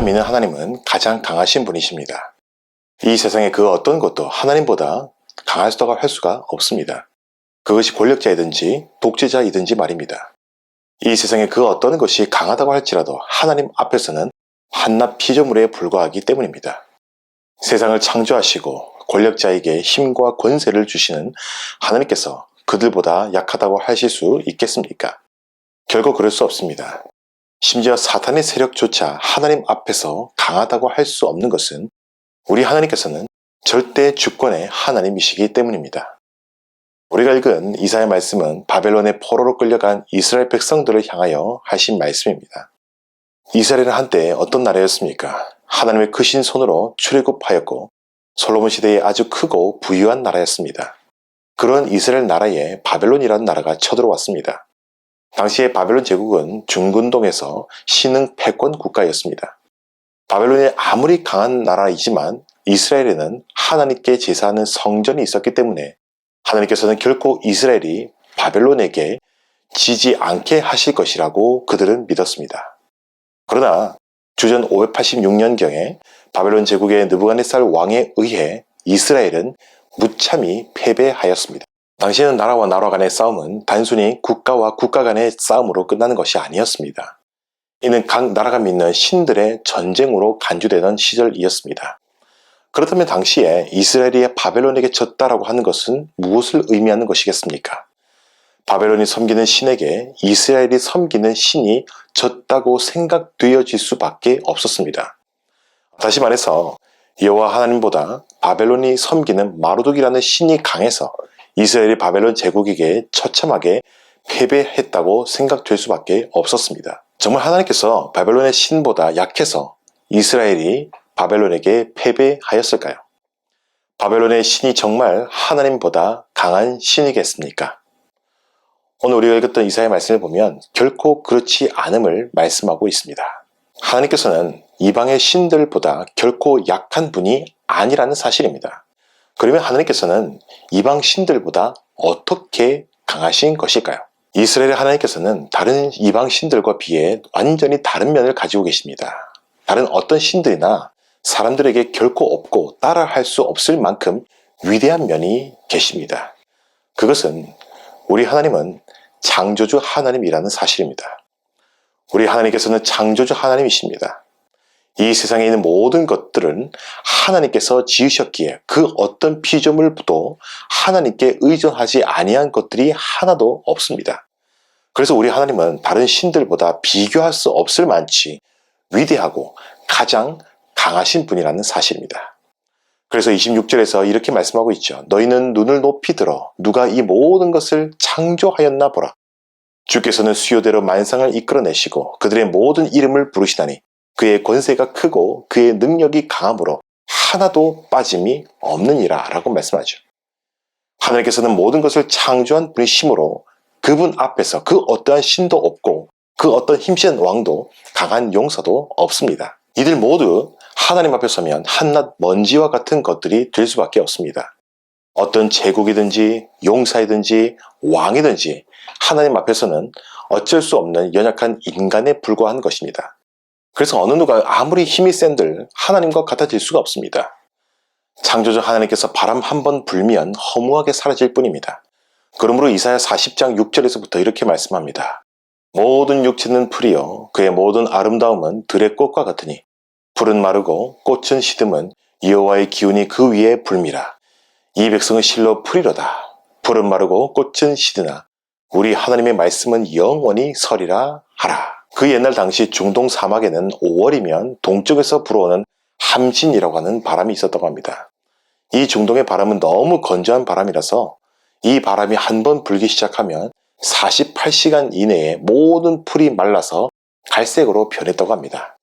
믿는 하나님은 가장 강하신 분이십니다. 이 세상의 그 어떤 것도 하나님보다 강하다고 할 수가 없습니다. 그것이 권력자이든지 독재자이든지 말입니다. 이 세상의 그 어떤 것이 강하다고 할지라도 하나님 앞에서는 한낱 피조물에 불과하기 때문입니다. 세상을 창조하시고 권력자에게 힘과 권세를 주시는 하나님께서 그들보다 약하다고 하실 수 있겠습니까? 결코 그럴 수 없습니다. 심지어 사탄의 세력조차 하나님 앞에서 강하다고 할 수 없는 것은 우리 하나님께서는 절대 주권의 하나님이시기 때문입니다. 우리가 읽은 이사야 말씀은 바벨론의 포로로 끌려간 이스라엘 백성들을 향하여 하신 말씀입니다. 이스라엘은 한때 어떤 나라였습니까? 하나님의 크신 손으로 출애굽하였고 솔로몬 시대에 아주 크고 부유한 나라였습니다. 그런 이스라엘 나라에 바벨론이라는 나라가 쳐들어왔습니다. 당시에 바벨론 제국은 중근동에서 신흥 패권 국가였습니다. 바벨론이 아무리 강한 나라이지만 이스라엘에는 하나님께 제사하는 성전이 있었기 때문에 하나님께서는 결코 이스라엘이 바벨론에게 지지 않게 하실 것이라고 그들은 믿었습니다. 그러나 주전 586년경에 바벨론 제국의 느부갓네살 왕에 의해 이스라엘은 무참히 패배하였습니다. 당시에는 나라와 나라 간의 싸움은 단순히 국가와 국가 간의 싸움으로 끝나는 것이 아니었습니다. 이는 각 나라가 믿는 신들의 전쟁으로 간주되던 시절이었습니다. 그렇다면 당시에 이스라엘이 바벨론에게 졌다라고 하는 것은 무엇을 의미하는 것이겠습니까? 바벨론이 섬기는 신에게 이스라엘이 섬기는 신이 졌다고 생각되어질 수밖에 없었습니다. 다시 말해서 여호와 하나님보다 바벨론이 섬기는 마르둑이라는 신이 강해서 이스라엘이 바벨론 제국에게 처참하게 패배했다고 생각될 수밖에 없었습니다. 정말 하나님께서 바벨론의 신보다 약해서 이스라엘이 바벨론에게 패배하였을까요? 바벨론의 신이 정말 하나님보다 강한 신이겠습니까? 오늘 우리가 읽었던 이사야 말씀을 보면 결코 그렇지 않음을 말씀하고 있습니다. 하나님께서는 이방의 신들보다 결코 약한 분이 아니라는 사실입니다. 그러면 하나님께서는 이방 신들보다 어떻게 강하신 것일까요? 이스라엘의 하나님께서는 다른 이방 신들과 비해 완전히 다른 면을 가지고 계십니다. 다른 어떤 신들이나 사람들에게 결코 없고 따라할 수 없을 만큼 위대한 면이 계십니다. 그것은 우리 하나님은 창조주 하나님이라는 사실입니다. 우리 하나님께서는 창조주 하나님이십니다. 이 세상에 있는 모든 것들은 하나님께서 지으셨기에 그 어떤 피조물도 하나님께 의존하지 아니한 것들이 하나도 없습니다. 그래서 우리 하나님은 다른 신들보다 비교할 수 없을 만치 위대하고 가장 강하신 분이라는 사실입니다. 그래서 26절에서 이렇게 말씀하고 있죠. 너희는 눈을 높이 들어 누가 이 모든 것을 창조하였나 보라. 주께서는 수요대로 만상을 이끌어내시고 그들의 모든 이름을 부르시다니 그의 권세가 크고 그의 능력이 강함으로 하나도 빠짐이 없느니라 라고 말씀하죠. 하나님께서는 모든 것을 창조한 분이시므로 그분 앞에서 그 어떠한 신도 없고 그 어떤 힘센 왕도 강한 용사도 없습니다. 이들 모두 하나님 앞에 서면 한낱 먼지와 같은 것들이 될 수밖에 없습니다. 어떤 제국이든지 용사이든지 왕이든지 하나님 앞에서는 어쩔 수 없는 연약한 인간에 불과한 것입니다. 그래서 어느 누가 아무리 힘이 센들 하나님과 같아질 수가 없습니다. 창조주 하나님께서 바람 한 번 불면 허무하게 사라질 뿐입니다. 그러므로 이사야 40장 6절에서부터 이렇게 말씀합니다. 모든 육체는 풀이요 그의 모든 아름다움은 들의 꽃과 같으니 풀은 마르고 꽃은 시듬은 여호와의 기운이 그 위에 불미라. 이 백성은 실로 풀이로다. 풀은 마르고 꽃은 시드나 우리 하나님의 말씀은 영원히 서리라 하라. 그 옛날 당시 중동 사막에는 5월이면 동쪽에서 불어오는 함진이라고 하는 바람이 있었다고 합니다. 이 중동의 바람은 너무 건조한 바람이라서 이 바람이 한 번 불기 시작하면 48시간 이내에 모든 풀이 말라서 갈색으로 변했다고 합니다.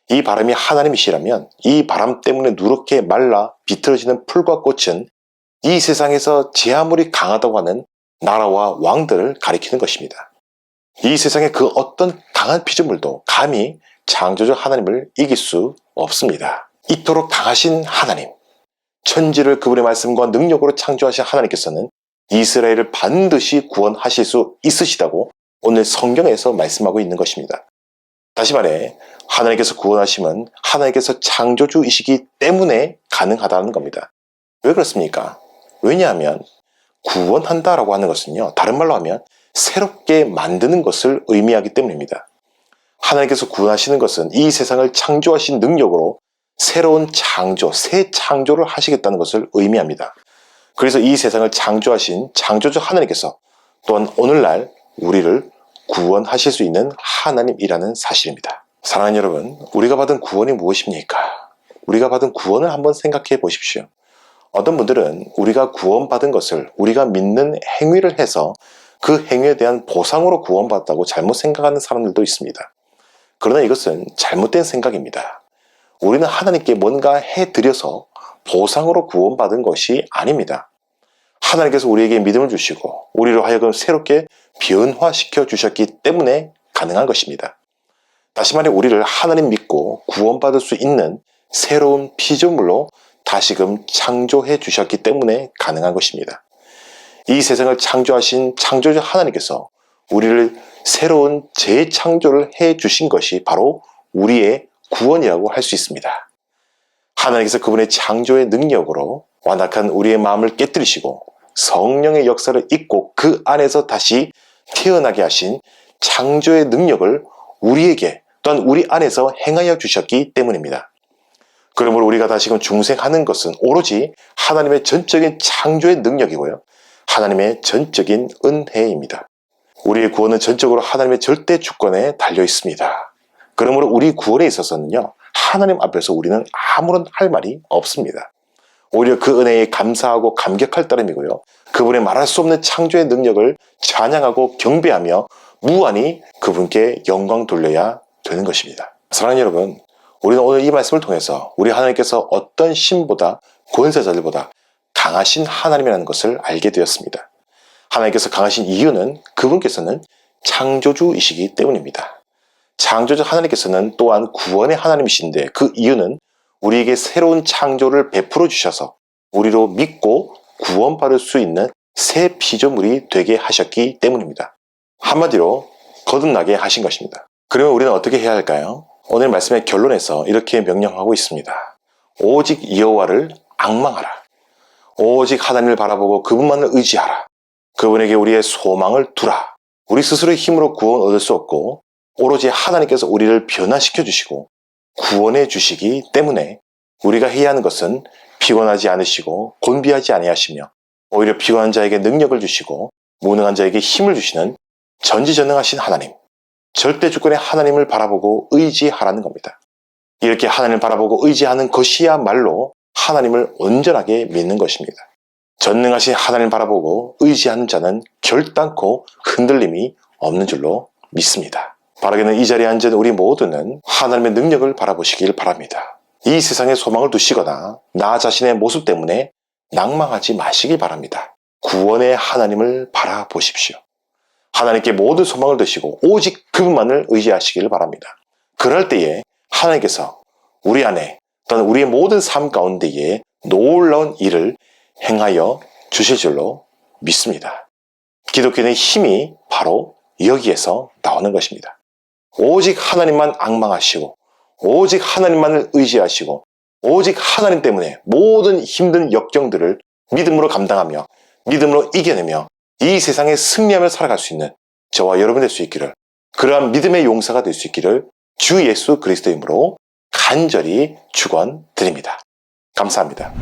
이 바람이 하나님이시라면 이 바람 때문에 누렇게 말라 비틀어지는 풀과 꽃은 이 세상에서 제 아무리 강하다고 하는 나라와 왕들을 가리키는 것입니다. 이 세상의 그 어떤 강한 피조물도 감히 창조주 하나님을 이길 수 없습니다. 이토록 강하신 하나님, 천지를 그분의 말씀과 능력으로 창조하신 하나님께서는 이스라엘을 반드시 구원하실 수 있으시다고 오늘 성경에서 말씀하고 있는 것입니다. 다시 말해 하나님께서 구원하심은 하나님께서 창조주이시기 때문에 가능하다는 겁니다. 왜 그렇습니까? 왜냐하면 구원한다라고 하는 것은요, 다른 말로 하면 새롭게 만드는 것을 의미하기 때문입니다. 하나님께서 구원하시는 것은 이 세상을 창조하신 능력으로 새로운 창조, 새 창조를 하시겠다는 것을 의미합니다. 그래서 이 세상을 창조하신 창조주 하나님께서 또한 오늘날 우리를 구원하실 수 있는 하나님이라는 사실입니다. 사랑하는 여러분, 우리가 받은 구원이 무엇입니까? 우리가 받은 구원을 한번 생각해 보십시오. 어떤 분들은 우리가 구원받은 것을 우리가 믿는 행위를 해서 그 행위에 대한 보상으로 구원받았다고 잘못 생각하는 사람들도 있습니다. 그러나 이것은 잘못된 생각입니다. 우리는 하나님께 뭔가 해드려서 보상으로 구원받은 것이 아닙니다. 하나님께서 우리에게 믿음을 주시고 우리로 하여금 새롭게 변화시켜 주셨기 때문에 가능한 것입니다. 다시 말해 우리를 하나님 믿고 구원받을 수 있는 새로운 피조물로 다시금 창조해 주셨기 때문에 가능한 것입니다. 이 세상을 창조하신 창조주 하나님께서 우리를 새로운 재창조를 해 주신 것이 바로 우리의 구원이라고 할 수 있습니다. 하나님께서 그분의 창조의 능력으로 완악한 우리의 마음을 깨뜨리시고 성령의 역사를 잇고 그 안에서 다시 태어나게 하신 창조의 능력을 우리에게 또한 우리 안에서 행하여 주셨기 때문입니다. 그러므로 우리가 다시금 중생하는 것은 오로지 하나님의 전적인 창조의 능력이고요, 하나님의 전적인 은혜입니다. 우리의 구원은 전적으로 하나님의 절대 주권에 달려 있습니다. 그러므로 우리 구원에 있어서는요, 하나님 앞에서 우리는 아무런 할 말이 없습니다. 오히려 그 은혜에 감사하고 감격할 따름이고요, 그분의 말할 수 없는 창조의 능력을 찬양하고 경배하며 무한히 그분께 영광 돌려야 되는 것입니다. 사랑하는 여러분, 우리는 오늘 이 말씀을 통해서 우리 하나님께서 어떤 신보다 권세자들보다 강하신 하나님이라는 것을 알게 되었습니다. 하나님께서 강하신 이유는 그분께서는 창조주이시기 때문입니다. 창조주 하나님께서는 또한 구원의 하나님이신데 그 이유는 우리에게 새로운 창조를 베풀어 주셔서 우리로 믿고 구원받을 수 있는 새 피조물이 되게 하셨기 때문입니다. 한마디로 거듭나게 하신 것입니다. 그러면 우리는 어떻게 해야 할까요? 오늘 말씀의 결론에서 이렇게 명령하고 있습니다. 오직 여호와를 앙망하라. 오직 하나님을 바라보고 그분만을 의지하라. 그분에게 우리의 소망을 두라. 우리 스스로의 힘으로 구원 얻을 수 없고 오로지 하나님께서 우리를 변화시켜 주시고 구원해 주시기 때문에 우리가 해야 하는 것은 피곤하지 않으시고 곤비하지 아니하시며 오히려 피곤한 자에게 능력을 주시고 무능한 자에게 힘을 주시는 전지전능하신 하나님, 절대 주권의 하나님을 바라보고 의지하라는 겁니다. 이렇게 하나님을 바라보고 의지하는 것이야말로 하나님을 온전하게 믿는 것입니다. 전능하신 하나님을 바라보고 의지하는 자는 결단코 흔들림이 없는 줄로 믿습니다. 바라기는 이 자리에 앉은 우리 모두는 하나님의 능력을 바라보시길 바랍니다. 이 세상에 소망을 두시거나 나 자신의 모습 때문에 낭망하지 마시길 바랍니다. 구원의 하나님을 바라보십시오. 하나님께 모든 소망을 두시고 오직 그분만을 의지하시기를 바랍니다. 그럴 때에 하나님께서 우리 안에 또는 우리의 모든 삶 가운데에 놀라운 일을 행하여 주실 줄로 믿습니다. 기독교의 힘이 바로 여기에서 나오는 것입니다. 오직 하나님만 앙망하시고 오직 하나님만을 의지하시고 오직 하나님 때문에 모든 힘든 역경들을 믿음으로 감당하며 믿음으로 이겨내며 이 세상에 승리하며 살아갈 수 있는 저와 여러분 될 수 있기를, 그러한 믿음의 용사가 될 수 있기를 주 예수 그리스도의 이름으로 간절히 축원드립니다. 감사합니다.